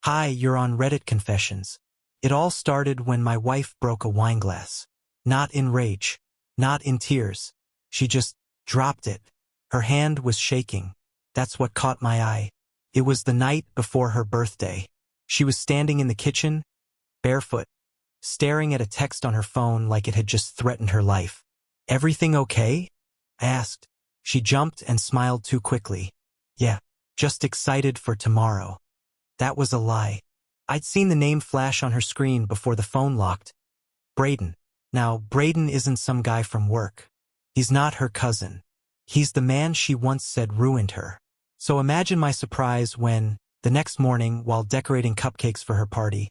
Hi, you're on Reddit Confessions. It all started when my wife broke a wine glass. Not in rage. Not in tears. She just dropped it. Her hand was shaking. That's what caught my eye. It was the night before her birthday. She was standing in the kitchen, barefoot, staring at a text on her phone like it had just threatened her life. "Everything okay?" I asked. She jumped and smiled too quickly. "Yeah, just excited for tomorrow." That was a lie. I'd seen the name flash on her screen before the phone locked. Braden. Now, Braden isn't some guy from work. He's not her cousin. He's the man she once said ruined her. So imagine my surprise when, the next morning, while decorating cupcakes for her party,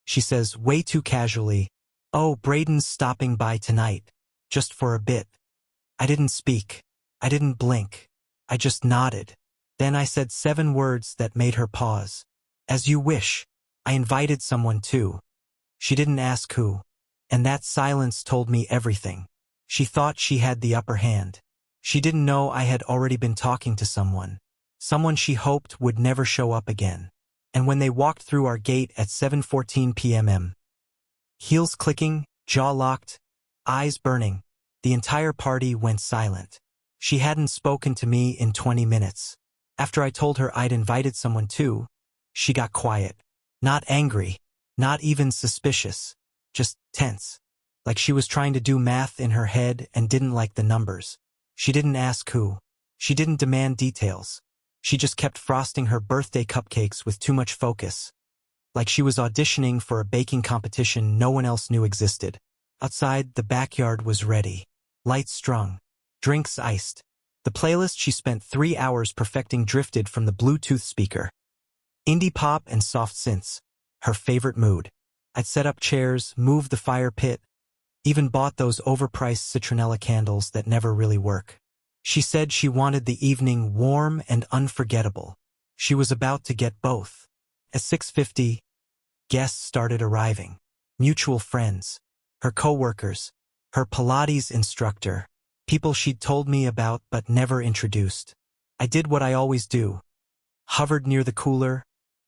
she says way too casually, "Oh, Braden's stopping by tonight. Just for a bit." I didn't speak. I didn't blink. I just nodded. Then I said 7 words that made her pause. "As you wish. I invited someone too." She didn't ask who. And that silence told me everything. She thought she had the upper hand. She didn't know I had already been talking to someone. Someone she hoped would never show up again. And when they walked through our gate at 7:14 p.m., heels clicking, jaw locked, eyes burning, the entire party went silent. She hadn't spoken to me in 20 minutes. After I told her I'd invited someone too, she got quiet. Not angry, not even suspicious, just tense. Like she was trying to do math in her head and didn't like the numbers. She didn't ask who. She didn't demand details. She just kept frosting her birthday cupcakes with too much focus. Like she was auditioning for a baking competition no one else knew existed. Outside, the backyard was ready. Lights strung. Drinks iced. The playlist she spent 3 hours perfecting drifted from the Bluetooth speaker. Indie pop and soft synths. Her favorite mood. I'd set up chairs, moved the fire pit, even bought those overpriced citronella candles that never really work. She said she wanted the evening warm and unforgettable. She was about to get both. At 6:50, guests started arriving. Mutual friends. Her coworkers. Her Pilates instructor. People she'd told me about but never introduced. I did what I always do. Hovered near the cooler,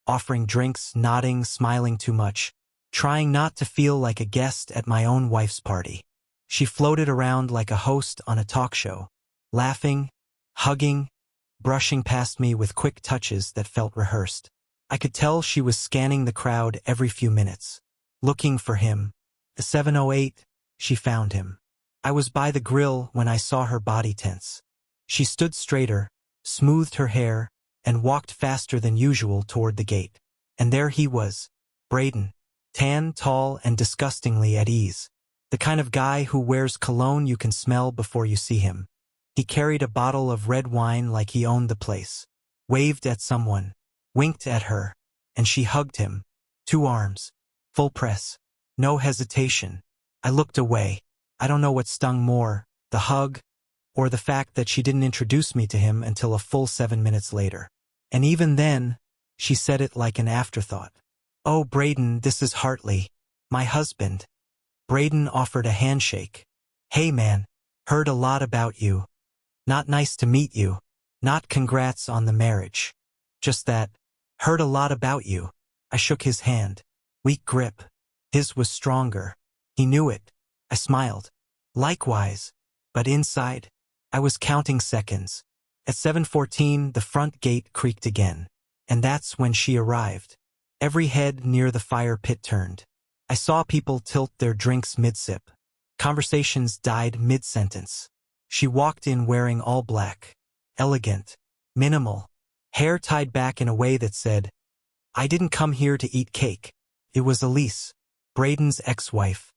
offering drinks, nodding, smiling too much, trying not to feel like a guest at my own wife's party. She floated around like a host on a talk show, laughing, hugging, brushing past me with quick touches that felt rehearsed. I could tell she was scanning the crowd every few minutes, looking for him. At 7:08, she found him. I was by the grill when I saw her body tense. She stood straighter, smoothed her hair, and walked faster than usual toward the gate. And there he was, Braden, tan, tall, and disgustingly at ease. The kind of guy who wears cologne you can smell before you see him. He carried a bottle of red wine like he owned the place, waved at someone, winked at her, and she hugged him. 2 arms, full press, no hesitation. I looked away. I don't know what stung more, the hug, or the fact that she didn't introduce me to him until a full 7 minutes later. And even then, she said it like an afterthought. "Oh, Braden, this is Hartley, my husband." Braden offered a handshake. "Hey man, heard a lot about you. Not nice to meet you. Not congrats on the marriage. Just that, heard a lot about you." I shook his hand. Weak grip. His was stronger. He knew it. I smiled. Likewise. But inside, I was counting seconds. At 7:14, the front gate creaked again. And that's when she arrived. Every head near the fire pit turned. I saw people tilt their drinks mid-sip. Conversations died mid-sentence. She walked in wearing all black. Elegant. Minimal. Hair tied back in a way that said, "I didn't come here to eat cake." It was Elise, Braden's ex-wife.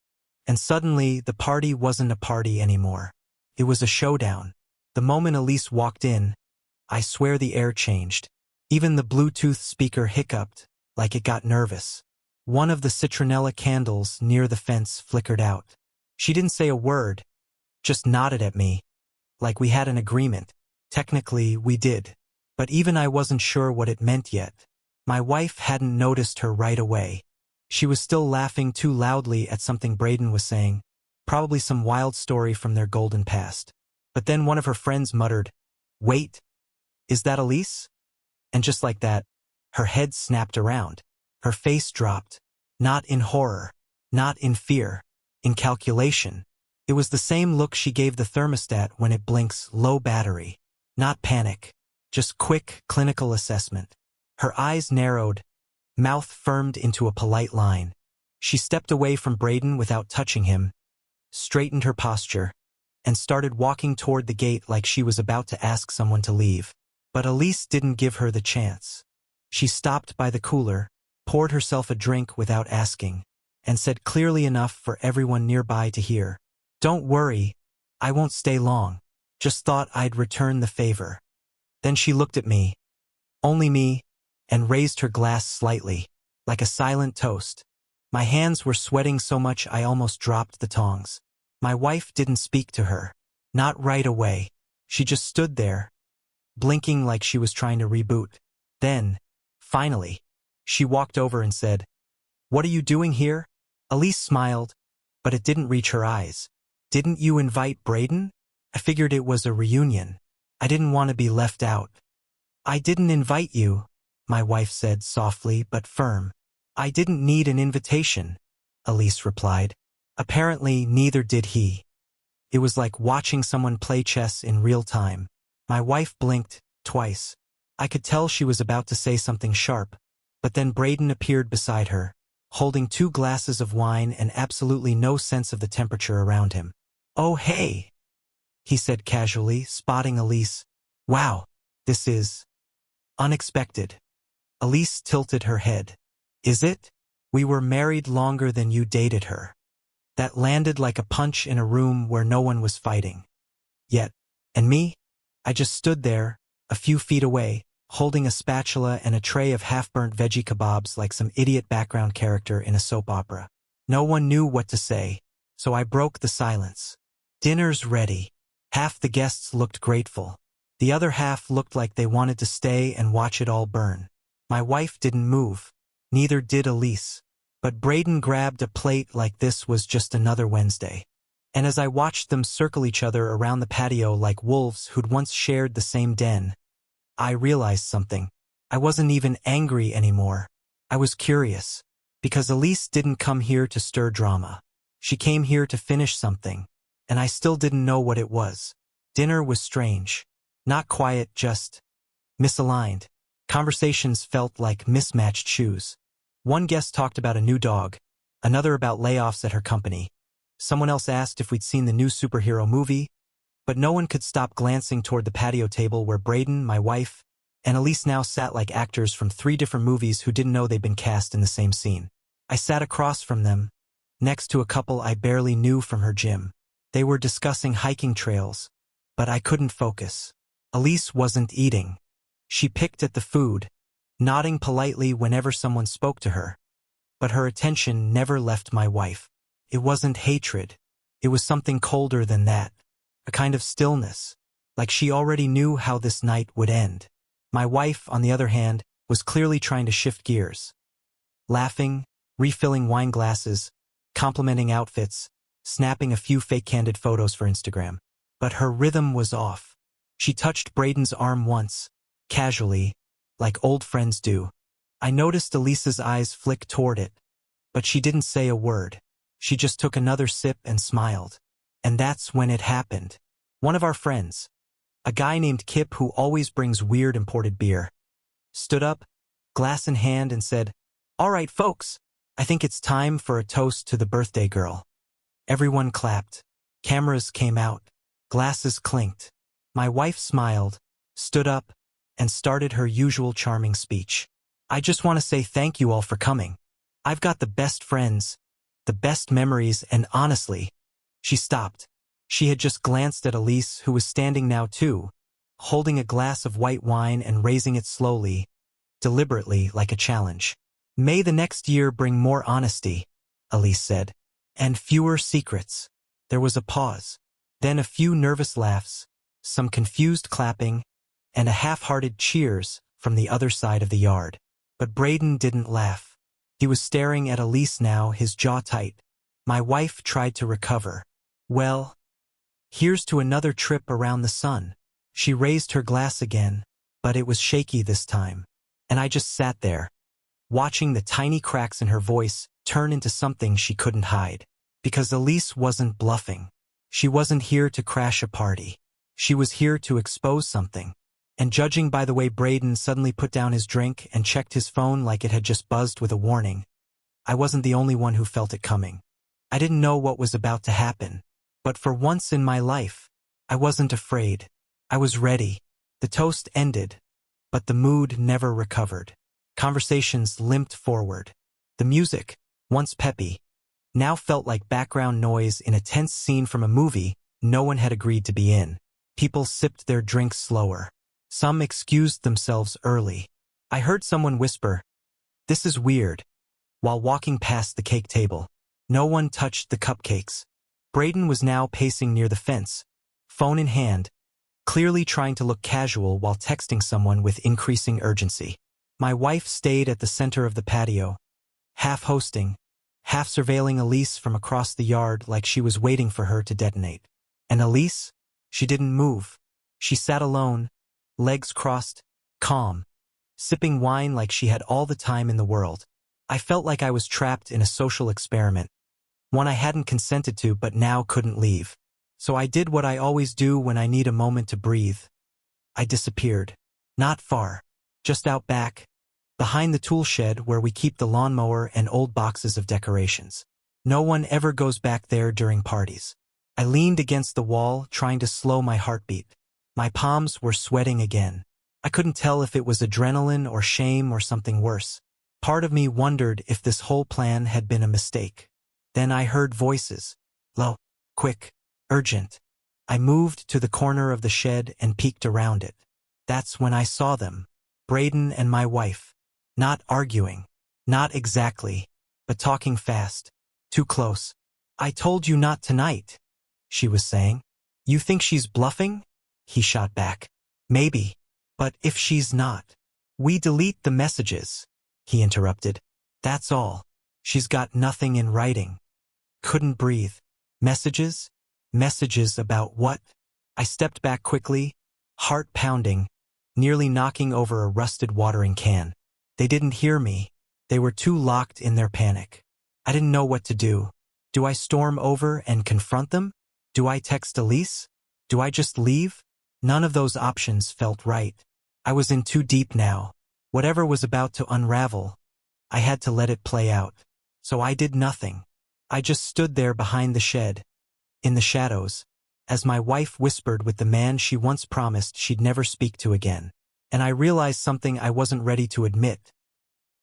And suddenly, the party wasn't a party anymore. It was a showdown. The moment Elise walked in, I swear the air changed. Even the Bluetooth speaker hiccuped, like it got nervous. One of the citronella candles near the fence flickered out. She didn't say a word, just nodded at me, like we had an agreement. Technically, we did. But even I wasn't sure what it meant yet. My wife hadn't noticed her right away. She was still laughing too loudly at something Braden was saying, probably some wild story from their golden past. But then one of her friends muttered, "Wait, is that Elise?" And just like that, her head snapped around. Her face dropped. Not in horror. Not in fear. In calculation. It was the same look she gave the thermostat when it blinks low battery. Not panic. Just quick, clinical assessment. Her eyes narrowed. Mouth firmed into a polite line. She stepped away from Braden without touching him, straightened her posture, and started walking toward the gate like she was about to ask someone to leave. But Elise didn't give her the chance. She stopped by the cooler, poured herself a drink without asking, and said clearly enough for everyone nearby to hear, "Don't worry, I won't stay long. Just thought I'd return the favor." Then she looked at me, only me, and raised her glass slightly, like a silent toast. My hands were sweating so much I almost dropped the tongs. My wife didn't speak to her. Not right away. She just stood there, blinking like she was trying to reboot. Then, finally, she walked over and said, "What are you doing here?" Elise smiled, but it didn't reach her eyes. "Didn't you invite Braden? I figured it was a reunion. I didn't want to be left out." "I didn't invite you," my wife said softly but firm. "I didn't need an invitation," Elise replied. Apparently, neither did he. It was like watching someone play chess in real time. My wife blinked twice. I could tell she was about to say something sharp, but then Braden appeared beside her, holding 2 glasses of wine and absolutely no sense of the temperature around him. "Oh, hey," he said casually, spotting Elise. "Wow, this is unexpected." Elise tilted her head. "Is it? We were married longer than you dated her." That landed like a punch in a room where no one was fighting. Yet, and me? I just stood there, a few feet away, holding a spatula and a tray of half-burnt veggie kebabs like some idiot background character in a soap opera. No one knew what to say, so I broke the silence. "Dinner's ready." Half the guests looked grateful. The other half looked like they wanted to stay and watch it all burn. My wife didn't move. Neither did Elise. But Braden grabbed a plate like this was just another Wednesday. And as I watched them circle each other around the patio like wolves who'd once shared the same den, I realized something. I wasn't even angry anymore. I was curious. Because Elise didn't come here to stir drama. She came here to finish something. And I still didn't know what it was. Dinner was strange. Not quiet, just misaligned. Conversations felt like mismatched shoes. One guest talked about a new dog, another about layoffs at her company. Someone else asked if we'd seen the new superhero movie, but no one could stop glancing toward the patio table where Braden, my wife, and Elise now sat like actors from 3 different movies who didn't know they'd been cast in the same scene. I sat across from them, next to a couple I barely knew from her gym. They were discussing hiking trails, but I couldn't focus. Elise wasn't eating. She picked at the food, nodding politely whenever someone spoke to her. But her attention never left my wife. It wasn't hatred. It was something colder than that. A kind of stillness, like she already knew how this night would end. My wife, on the other hand, was clearly trying to shift gears. Laughing, refilling wine glasses, complimenting outfits, snapping a few fake candid photos for Instagram. But her rhythm was off. She touched Braden's arm once, casually, like old friends do. I noticed Elise's eyes flick toward it, but she didn't say a word. She just took another sip and smiled. And that's when it happened. One of our friends, a guy named Kip who always brings weird imported beer, stood up, glass in hand, and said, "All right, folks, I think it's time for a toast to the birthday girl." Everyone clapped. Cameras came out. Glasses clinked. My wife smiled, stood up, and started her usual charming speech. "I just want to say thank you all for coming. I've got the best friends, the best memories, and honestly," she stopped. She had just glanced at Elise, who was standing now too, holding a glass of white wine and raising it slowly, deliberately, like a challenge. "May the next year bring more honesty," Elise said, "and fewer secrets." There was a pause, then a few nervous laughs, some confused clapping, and a half-hearted cheers from the other side of the yard. But Braden didn't laugh. He was staring at Elise now, his jaw tight. My wife tried to recover. "Well, here's to another trip around the sun." She raised her glass again, but it was shaky this time. And I just sat there, watching the tiny cracks in her voice turn into something she couldn't hide. Because Elise wasn't bluffing. She wasn't here to crash a party. She was here to expose something. And judging by the way Braden suddenly put down his drink and checked his phone like it had just buzzed with a warning, I wasn't the only one who felt it coming. I didn't know what was about to happen, but for once in my life, I wasn't afraid. I was ready. The toast ended, but the mood never recovered. Conversations limped forward. The music, once peppy, now felt like background noise in a tense scene from a movie no one had agreed to be in. People sipped their drinks slower. Some excused themselves early. I heard someone whisper, "This is weird," while walking past the cake table. No one touched the cupcakes. Braden was now pacing near the fence, phone in hand, clearly trying to look casual while texting someone with increasing urgency. My wife stayed at the center of the patio, half hosting, half surveilling Elise from across the yard like she was waiting for her to detonate. And Elise? She didn't move. She sat alone, legs crossed, calm, sipping wine like she had all the time in the world. I felt like I was trapped in a social experiment, one I hadn't consented to but now couldn't leave. So I did what I always do when I need a moment to breathe. I disappeared. Not far. Just out back, behind the tool shed where we keep the lawnmower and old boxes of decorations. No one ever goes back there during parties. I leaned against the wall, trying to slow my heartbeat. My palms were sweating again. I couldn't tell if it was adrenaline or shame or something worse. Part of me wondered if this whole plan had been a mistake. Then I heard voices. Low, quick, urgent. I moved to the corner of the shed and peeked around it. That's when I saw them. Braden and my wife. Not arguing. Not exactly. But talking fast. Too close. "I told you not tonight," she was saying. "You think she's bluffing?" He shot back. "Maybe. But if she's not, we delete the messages," he interrupted. "That's all. She's got nothing in writing." Couldn't breathe. Messages? Messages about what? I stepped back quickly, heart pounding, nearly knocking over a rusted watering can. They didn't hear me. They were too locked in their panic. I didn't know what to do. Do I storm over and confront them? Do I text Elise? Do I just leave? None of those options felt right. I was in too deep now. Whatever was about to unravel, I had to let it play out. So I did nothing. I just stood there behind the shed, in the shadows, as my wife whispered with the man she once promised she'd never speak to again. And I realized something I wasn't ready to admit.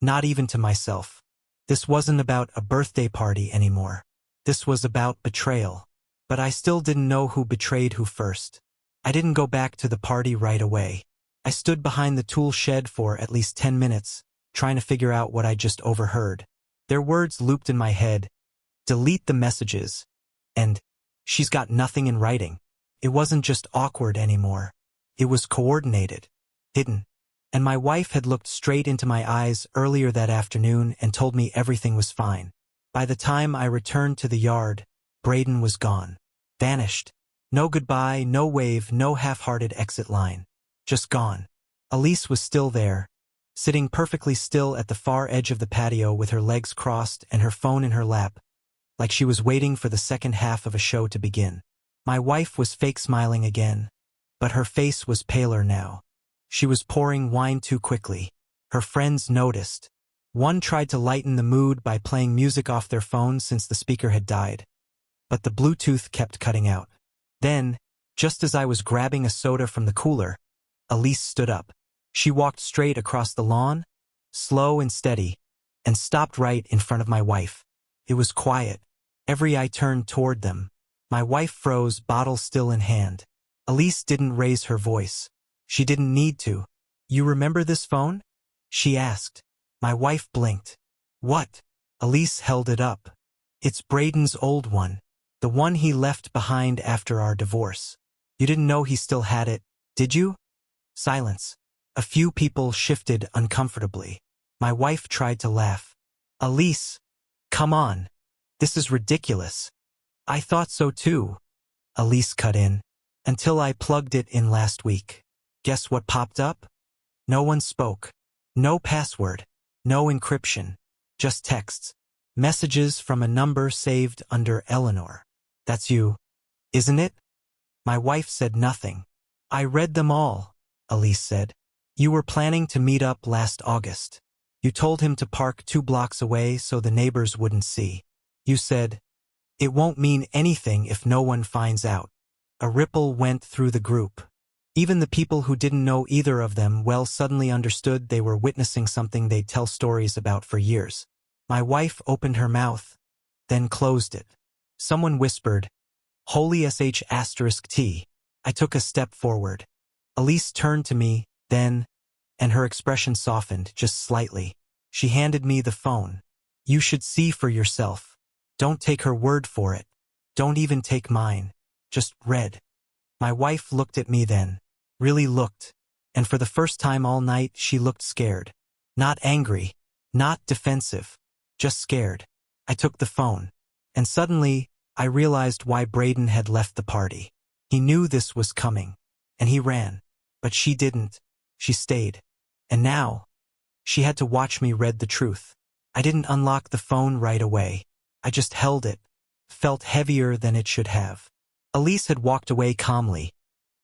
Not even to myself. This wasn't about a birthday party anymore. This was about betrayal. But I still didn't know who betrayed who first. I didn't go back to the party right away. I stood behind the tool shed for at least 10 minutes, trying to figure out what I just overheard. Their words looped in my head. Delete the messages. And she's got nothing in writing. It wasn't just awkward anymore. It was coordinated. Hidden. And my wife had looked straight into my eyes earlier that afternoon and told me everything was fine. By the time I returned to the yard, Braden was gone. Vanished. No goodbye, no wave, no half-hearted exit line. Just gone. Elise was still there, sitting perfectly still at the far edge of the patio with her legs crossed and her phone in her lap, like she was waiting for the second half of a show to begin. My wife was fake smiling again, but her face was paler now. She was pouring wine too quickly. Her friends noticed. One tried to lighten the mood by playing music off their phone since the speaker had died, but the Bluetooth kept cutting out. Then, just as I was grabbing a soda from the cooler, Elise stood up. She walked straight across the lawn, slow and steady, and stopped right in front of my wife. It was quiet. Every eye turned toward them. My wife froze, bottle still in hand. Elise didn't raise her voice. She didn't need to. "You remember this phone?" she asked. My wife blinked. "What?" Elise held it up. "It's Braden's old one. The one he left behind after our divorce. You didn't know he still had it, did you?" Silence. A few people shifted uncomfortably. My wife tried to laugh. "Elise, come on. This is ridiculous." "I thought so too," Elise cut in, "until I plugged it in last week. Guess what popped up?" No one spoke. No password. No encryption. Just texts. Messages from a number saved under Eleanor. That's you, isn't it? My wife said nothing. I read them all, Elise said. You were planning to meet up last August. You told him to park 2 blocks away so the neighbors wouldn't see. You said, "It won't mean anything if no one finds out." A ripple went through the group. Even the people who didn't know either of them well suddenly understood they were witnessing something they'd tell stories about for years. My wife opened her mouth, then closed it. Someone whispered, "Holy sh*T." I took a step forward. Elise turned to me, then, and her expression softened just slightly. She handed me the phone. "You should see for yourself. Don't take her word for it. Don't even take mine. Just read." My wife looked at me then. Really looked. And for the first time all night she looked scared. Not angry. Not defensive. Just scared. I took the phone. And suddenly, I realized why Braden had left the party. He knew this was coming. And he ran. But she didn't. She stayed. And now, she had to watch me read the truth. I didn't unlock the phone right away. I just held it. Felt heavier than it should have. Elise had walked away calmly,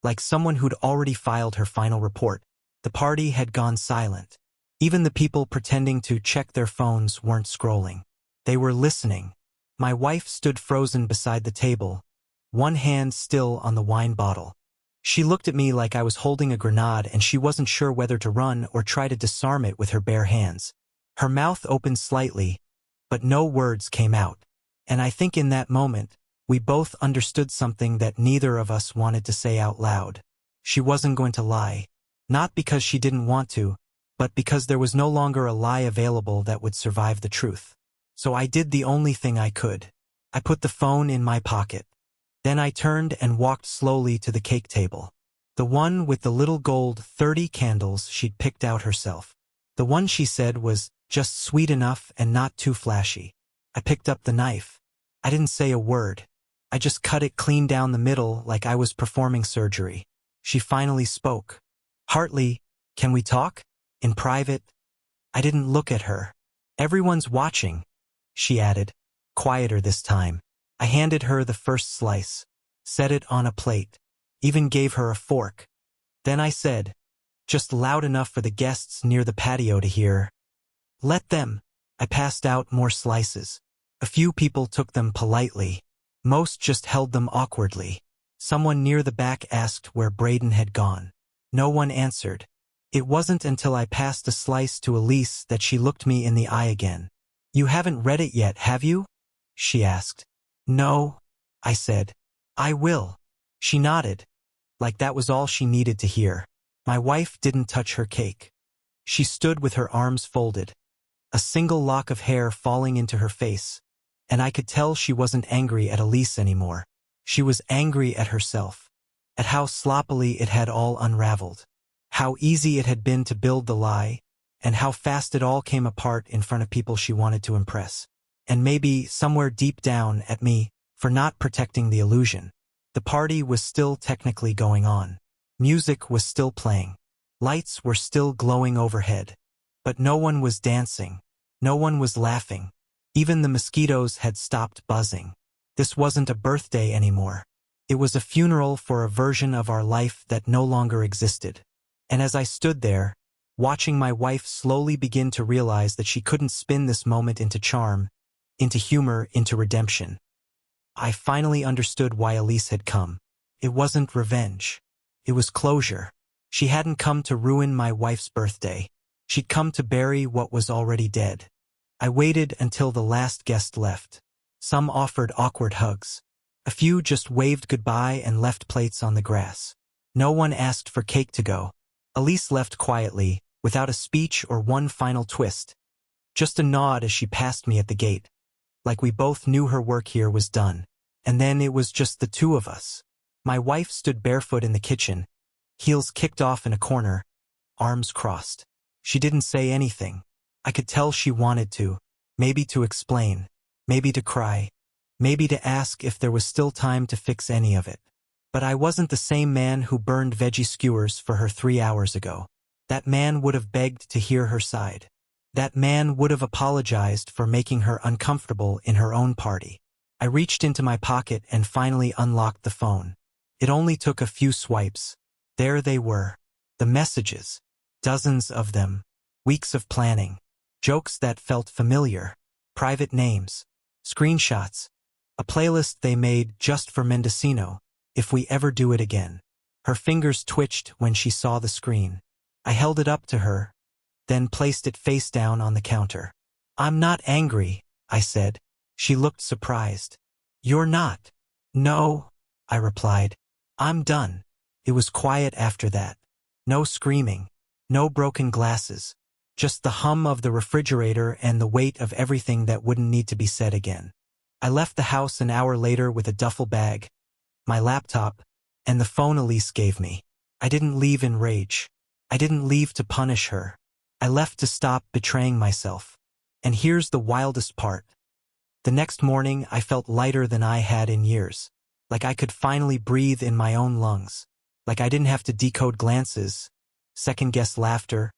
like someone who'd already filed her final report. The party had gone silent. Even the people pretending to check their phones weren't scrolling. They were listening. My wife stood frozen beside the table, one hand still on the wine bottle. She looked at me like I was holding a grenade and she wasn't sure whether to run or try to disarm it with her bare hands. Her mouth opened slightly, but no words came out. And I think in that moment, we both understood something that neither of us wanted to say out loud. She wasn't going to lie. Not because she didn't want to, but because there was no longer a lie available that would survive the truth. So I did the only thing I could. I put the phone in my pocket. Then I turned and walked slowly to the cake table. The one with the little gold 30 candles she'd picked out herself. The one she said was just sweet enough and not too flashy. I picked up the knife. I didn't say a word. I just cut it clean down the middle like I was performing surgery. She finally spoke. "Hartley, can we talk? In private?" I didn't look at her. "Everyone's watching," she added, quieter this time. I handed her the first slice, set it on a plate, even gave her a fork. Then I said, just loud enough for the guests near the patio to hear, "Let them." I passed out more slices. A few people took them politely. Most just held them awkwardly. Someone near the back asked where Braden had gone. No one answered. It wasn't until I passed a slice to Elise that she looked me in the eye again. "You haven't read it yet, have you?" she asked. "No," I said. "I will." She nodded, like that was all she needed to hear. My wife didn't touch her cake. She stood with her arms folded, a single lock of hair falling into her face, and I could tell she wasn't angry at Elise anymore. She was angry at herself, at how sloppily it had all unraveled, how easy it had been to build the lie, and how fast it all came apart in front of people she wanted to impress. And maybe, somewhere deep down, at me, for not protecting the illusion. The party was still technically going on. Music was still playing. Lights were still glowing overhead. But no one was dancing. No one was laughing. Even the mosquitoes had stopped buzzing. This wasn't a birthday anymore. It was a funeral for a version of our life that no longer existed. And as I stood there, watching my wife slowly begin to realize that she couldn't spin this moment into charm, into humor, into redemption, I finally understood why Elise had come. It wasn't revenge. It was closure. She hadn't come to ruin my wife's birthday. She'd come to bury what was already dead. I waited until the last guest left. Some offered awkward hugs. A few just waved goodbye and left plates on the grass. No one asked for cake to go. Elise left quietly, without a speech or one final twist. Just a nod as she passed me at the gate, like we both knew her work here was done. And then it was just the two of us. My wife stood barefoot in the kitchen, heels kicked off in a corner, arms crossed. She didn't say anything. I could tell she wanted to, maybe to explain, maybe to cry, maybe to ask if there was still time to fix any of it. But I wasn't the same man who burned veggie skewers for her 3 hours ago. That man would have begged to hear her side. That man would have apologized for making her uncomfortable in her own party. I reached into my pocket and finally unlocked the phone. It only took a few swipes. There they were. The messages. Dozens of them. Weeks of planning. Jokes that felt familiar. Private names. Screenshots. A playlist they made just for Mendocino, if we ever do it again. Her fingers twitched when she saw the screen. I held it up to her, then placed it face down on the counter. "I'm not angry," I said. She looked surprised. "You're not?" "No," I replied. "I'm done." It was quiet after that. No screaming. No broken glasses. Just the hum of the refrigerator and the weight of everything that wouldn't need to be said again. I left the house an hour later with a duffel bag, my laptop, and the phone Elise gave me. I didn't leave in rage. I didn't leave to punish her. I left to stop betraying myself. And here's the wildest part. The next morning, I felt lighter than I had in years. Like I could finally breathe in my own lungs. Like I didn't have to decode glances, second-guess laughter,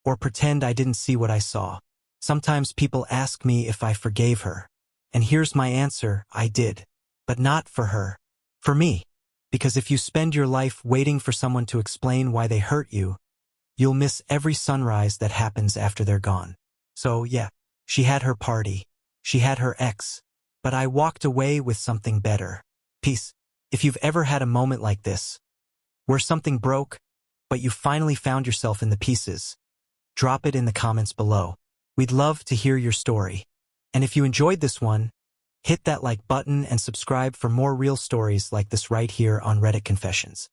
or pretend I didn't see what I saw. Sometimes people ask me if I forgave her. And here's my answer: I did. But not for her. For me. Because if you spend your life waiting for someone to explain why they hurt you, you'll miss every sunrise that happens after they're gone. So yeah, she had her party. She had her ex. But I walked away with something better. Peace. If you've ever had a moment like this, where something broke, but you finally found yourself in the pieces, drop it in the comments below. We'd love to hear your story. And if you enjoyed this one, hit that like button and subscribe for more real stories like this right here on Reddit Confessions.